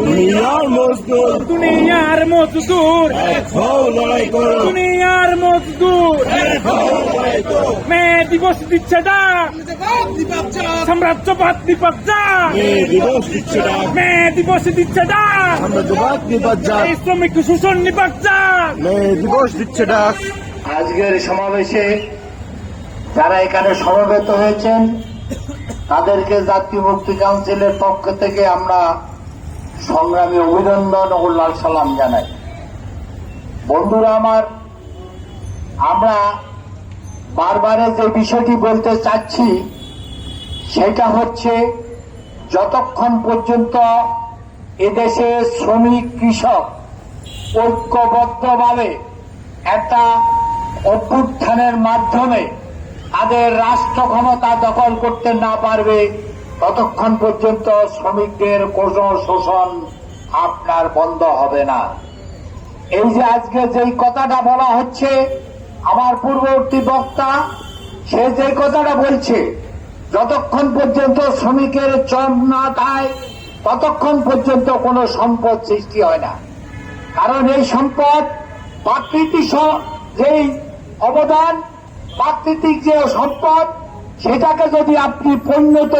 দুনিয়ার মজদুর, দুনিয়ার মজদুর, এক হও লড়াই করো, দুনিয়ার মজদুর, এক হও লড়াই করো। মে দিবস দিচ্ছে ডাক, সাম্রাজ্যবাদ নিপাত, মে দিবস দিচ্ছে ডাক, মে দিবস দিচ্ছে ডাক, সাম্রাজ্যবাদ নিপাত যাক, এই শ্রমিক শোষণ নিপাত যাক। মে দিবস দিচ্ছে ডাক। আজকের সমাবেশে যারা এখানে সমবেত হয়েছেন তাদেরকে জাতীয় মুক্তি কাউন্সিলের পক্ষ থেকে আমরা সংগ্রামী অভিনন্দন ও লাল সালাম জানাই। বন্ধুরা আমার, আমরা বারবার যে বিষয়টি বলতে চাচ্ছি সেটা হচ্ছে, যতক্ষণ পর্যন্ত এদেশে শ্রমিক কৃষক ঐক্যবদ্ধভাবে একটা অভ্যুত্থানের মাধ্যমে তাদের রাষ্ট্র ক্ষমতা দখল করতে না পারবে, ততক্ষণ পর্যন্ত শ্রমিকদের কোনো শোষণ আপনার বন্ধ হবে না। এই যে আজকে যেই কথাটা বলা হচ্ছে, আমার পূর্ববর্তী বক্তা সে যে কথাটা বলছে, যতক্ষণ পর্যন্ত শ্রমিকের শ্রম না দেয় ততক্ষণ পর্যন্ত কোনো সম্পদ সৃষ্টি হয় না। কারণ এই সম্পদ প্রাকৃতিক যেই অবদান, প্রাকৃতিক যে সম্পদ, সেটাকে যদি আপনি পরিণত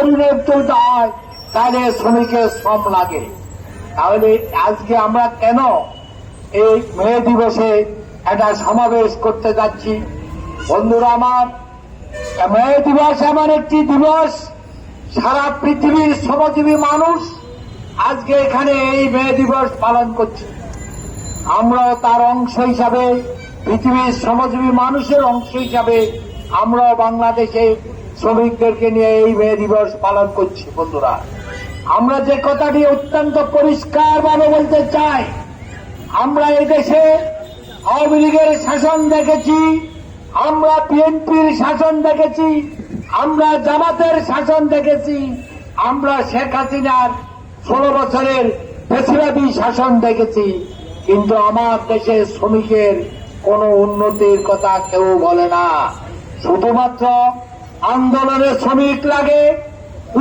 তুলতে হয় তাহলে শ্রমিকের শ্রম লাগে। তাহলে আজকে আমরা কেন এই মে দিবসে একটা সমাবেশ করতে যাচ্ছি? বন্ধুরা আমার, মে দিবস এমন একটি দিবস, সারা পৃথিবীর শ্রমজীবী মানুষ আজকে এখানে এই মে দিবস পালন করছে। আমরাও তার অংশ হিসাবে, পৃথিবীর শ্রমজীবী মানুষের অংশ হিসাবে আমরাও বাংলাদেশে শ্রমিকদেরকে নিয়ে এই মে দিবস পালন করছি। বন্ধুরা, আমরা যে কথাটি অত্যন্ত পরিষ্কারভাবে বলতে চাই, আমরা এই দেশে আওয়ামী লীগের শাসন দেখেছি, আমরা বিএনপির শাসন দেখেছি, আমরা জামাতের শাসন দেখেছি, আমরা শেখ হাসিনার 16 বছরের ফ্যাসিবাদী শাসন দেখেছি, কিন্তু আমার দেশের শ্রমিকের কোন উন্নতির কথা কেউ বলে না। শুধুমাত্র আন্দোলনের শ্রমিক লাগে,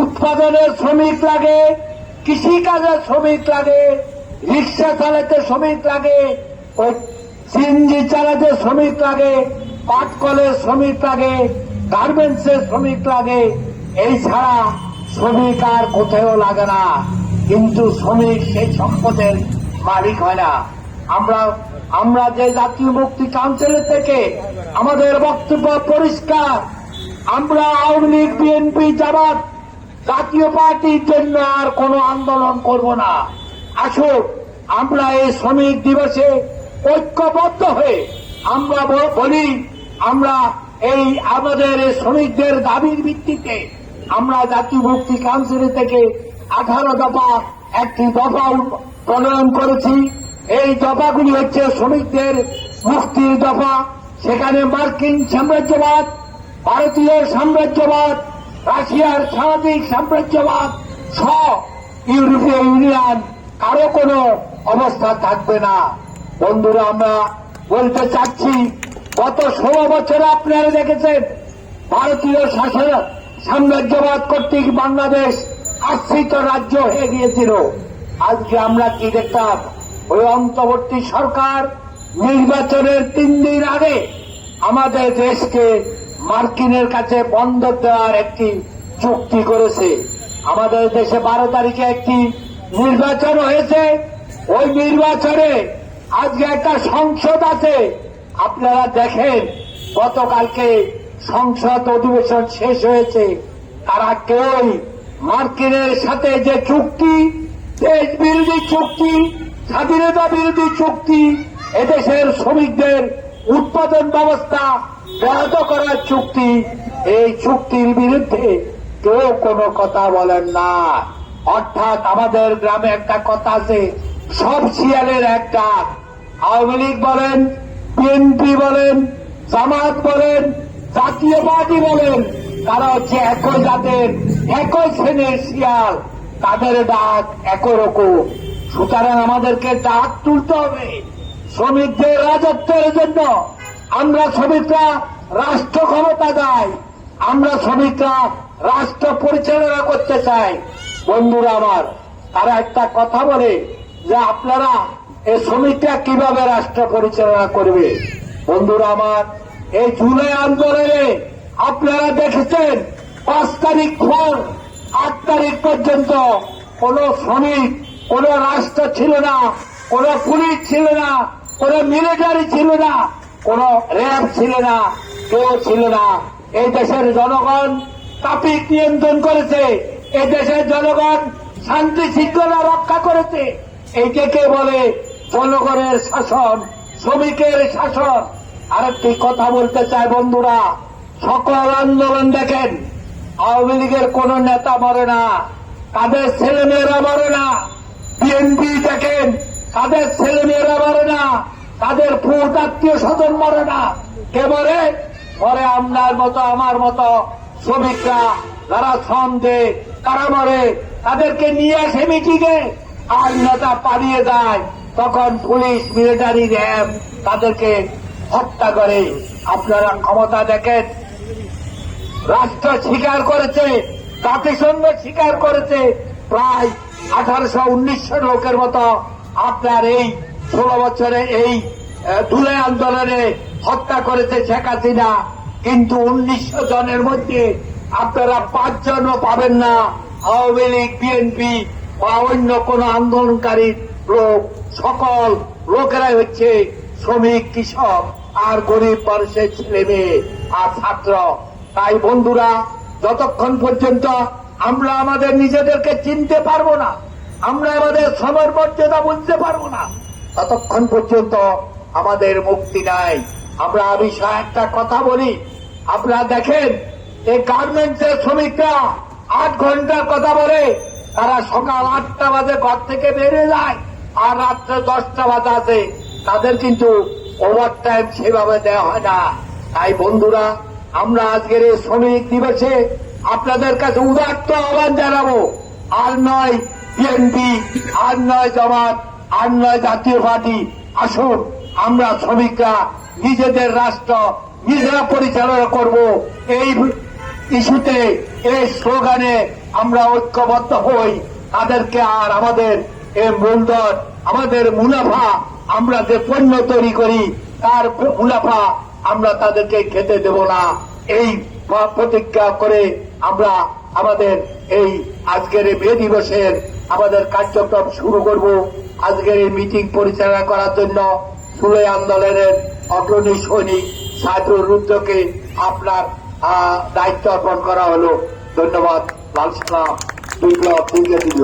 উৎপাদনের শ্রমিক লাগে, কৃষিকাজের শ্রমিক লাগে, রিক্সা চালাতে শ্রমিক লাগে, ওই সিএনজি চালাতে শ্রমিক লাগে, পাটকলের শ্রমিক লাগে, গার্মেন্টসের শ্রমিক লাগে। এই ছাড়া শ্রমিক আর কোথাও লাগে না। কিন্তু শ্রমিক সেই সম্পদের মালিক হয় না। আমরা যে জাতীয় মুক্তি কাউন্সিলের থেকে আমাদের বক্তব্য পরিষ্কার, আমরা আওয়ামী লীগ, বিএনপি, জামাত, জাতীয় পার্টির জন্য আর কোন আন্দোলন করব না। আসুক আমরা এই শ্রমিক দিবসে ঐক্যবদ্ধ হয়ে আমরা বলি, আমরা এই আমাদের শ্রমিকদের দাবির ভিত্তিতে আমরা জাতীয় মুক্তি কাউন্সিল থেকে 18 দফা একটি দফা প্রণয়ন করেছি। এই দফাগুলি হচ্ছে শ্রমিকদের মুক্তির দফা। সেখানে মার্কিন সাম্রাজ্যবাদ, ভারতীয় সাম্রাজ্যবাদ, রাশিয়ার সামাজিক সাম্রাজ্যবাদ সহ ইউরোপীয় ইউনিয়ন কারো কোনো অবস্থা থাকবে না। বন্ধুরা, আমরা বলতে চাচ্ছি, গত 16 বছরে আপনারা দেখেছেন ভারতীয় শাসন সাম্রাজ্যবাদ কর্তৃক বাংলাদেশ আশ্রিত রাজ্য হয়ে গিয়েছিল। আজকে আমরা কি দেখতাম? ওই অন্তর্বর্তী সরকার নির্বাচনের 3 দিন আগে আমাদের দেশকে মার্কিনের কাছে বন্ধক দেওয়ার একটি চুক্তি করেছে। আমাদের দেশে 12 তারিখে একটি নির্বাচন হয়েছে। ওই নির্বাচনে আজকে একটা সংসদ আছে। আপনারা দেখেন, গতকালকে সংসদ অধিবেশন শেষ হয়েছে, তারা কেউই মার্কিনের সাথে যে চুক্তি, দেশ বিরোধী চুক্তি, স্বাধীনতা বিরোধী চুক্তি, এদেশের শ্রমিকদের উৎপাদন ব্যবস্থা ব্যাহত করার চুক্তি, এই চুক্তির বিরুদ্ধে কেউ কোনো কথা বলেন না। অর্থাৎ আমাদের গ্রামে একটা কথা আছে, সব শিয়ালের এক ডাক। আওয়ামী লীগ বলেন, বিএনপি বলেন, জামাত বলেন, জাতীয় পার্টি বলেন, তারা হচ্ছে একই জাতের, একই শ্রেণীর শিয়াল, তাদের ডাক একই রকম। সুতরাং আমাদেরকে ডাক তুলতে হবে শ্রমিকদের রাজত্বের জন্য। আমরা শ্রমিকরা রাষ্ট্র ক্ষমতা চাই, আমরা শ্রমিকরা রাষ্ট্র পরিচালনা করতে চাই। বন্ধুরা আমার, তারা একটা কথা বলে যে আপনারা এই শ্রমিকরা কিভাবে রাষ্ট্র পরিচালনা করবে। বন্ধুরা আমার, এই জুলাই আন্দোলনে আপনারা দেখেছেন 5 তারিখ পর 8 তারিখ পর্যন্ত কোন শ্রমিক, কোন রাষ্ট্র ছিল না, কোন পুলিশ ছিল না, কোন মিলিটারি ছিল না, কোন র্যাব ছিল না, কেউ ছিল না। এই দেশের জনগণ ট্রাফিক নিয়ন্ত্রণ করেছে, এই দেশের জনগণ শান্তি শৃঙ্খলা রক্ষা করেছে। এইটাকে বলে জনগণের শাসন, শ্রমিকের শাসন। আরেকটি কথা বলতে চাই বন্ধুরা, সকল আন্দোলন দেখেন, আওয়ামী লীগের কোন নেতা মরে না, তাদের ছেলেমেয়েরা মরে না। বিএনপি দেখেন, তাদের ছেলেমেয়েরা মরে না, তাদের ফুট আত্মীয় স্বজন মরে না। কে মরে? মরে আপনার মতো আমার মতো শ্রমিকরা, যারা শ্রম দেয় তারা মরে। তাদেরকে নিয়ে আসে মিটিংয়ে, আর নেতা পালিয়ে যায়, তখন পুলিশ, মিলিটারি, র্যাব তাদেরকে হত্যা করে। আপনারা ক্ষমতা দেখেন, রাষ্ট্র স্বীকার করেছে, জাতিসংঘ স্বীকার করেছে, প্রায় 1800-1900 লোকের মতো আপনার এই 16 বছরে এই জুলাই আন্দোলনে হত্যা করেছে শেখ হাসিনা। কিন্তু 1900 জনের মধ্যে আপনারা 5 জনও পাবেন না আওয়ামী লীগ, বিএনপি বা অন্য কোন আন্দোলনকারী লোক। সকল লোকেরাই হচ্ছে শ্রমিক, কৃষক আর গরিব মানুষের ছেলে মেয়ে আর ছাত্র। তাই বন্ধুরা, যতক্ষণ পর্যন্ত আমরা আমাদের নিজেদেরকে চিনতে পারবো না, আমরা আমাদের শ্রমের মর্যাদা বুঝতে পারবো না, ততক্ষণ পর্যন্ত আমাদের মুক্তি নাই। আমরা বিষয়ে একটা কথা বলি, আপনারা দেখেন এই গার্মেন্টসের শ্রমিকরা 8 ঘন্টার কথা বলে, তারা সকাল 8টা বাজে ঘর থেকে বেরিয়ে যায় আর রাত্রে 10টা বাজে আসে। তাদের কিন্তু ওভার টাইম সেভাবে দেওয়া হয় না। তাই বন্ধুরা, আমরা আজকের এই শ্রমিক দিবসে আপনাদের কাছে উদাত্ত আহ্বান জানাবো, আর নয় বিএনপি, আর নয় জামাত, আর নয় জাতীয় পার্টি, আসুন আমরা শ্রমিকরা নিজেদের রাষ্ট্র নিজেরা পরিচালনা করব। এই ইস্যুতে, এই স্লোগানে আমরা ঐক্যবদ্ধ হই। তাদেরকে আর আমাদের এই মূলধন, আমাদের মুনাফা, আমরা যে পণ্য তৈরি করি তার মুনাফা আমরা তাদেরকে খেতে দেব না। এই প্রতিজ্ঞা করে আমরা আমাদের এই আজকের এই মে দিবসের আমাদের কার্যক্রম শুরু করব। আজকের এই মিটিং পরিচালনা করার জন্য জুলাই আন্দোলনের অগ্রণী সৈনিক সাদরুল রুদ্রকে আপনার দায়িত্ব অর্পণ করা হলো। ধন্যবাদ। লাল সালাম, বিপ্লব দিল।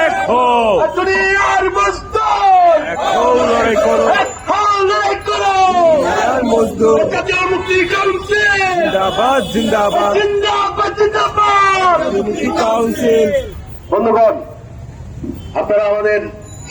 এক হো, দুনিয়ার মজদুর, এক হো, লড়াই করো, লড়াই করো। দুনিয়ার মজদুর, জাতীয় মুক্তি কাউন্সিল জিন্দাবাদ, জিন্দাবাদ, জিন্দাবাদ, জিন্দাবাদ। মুক্তি কাউন্সিল। বন্ধুগণ, আপনারা আমাদের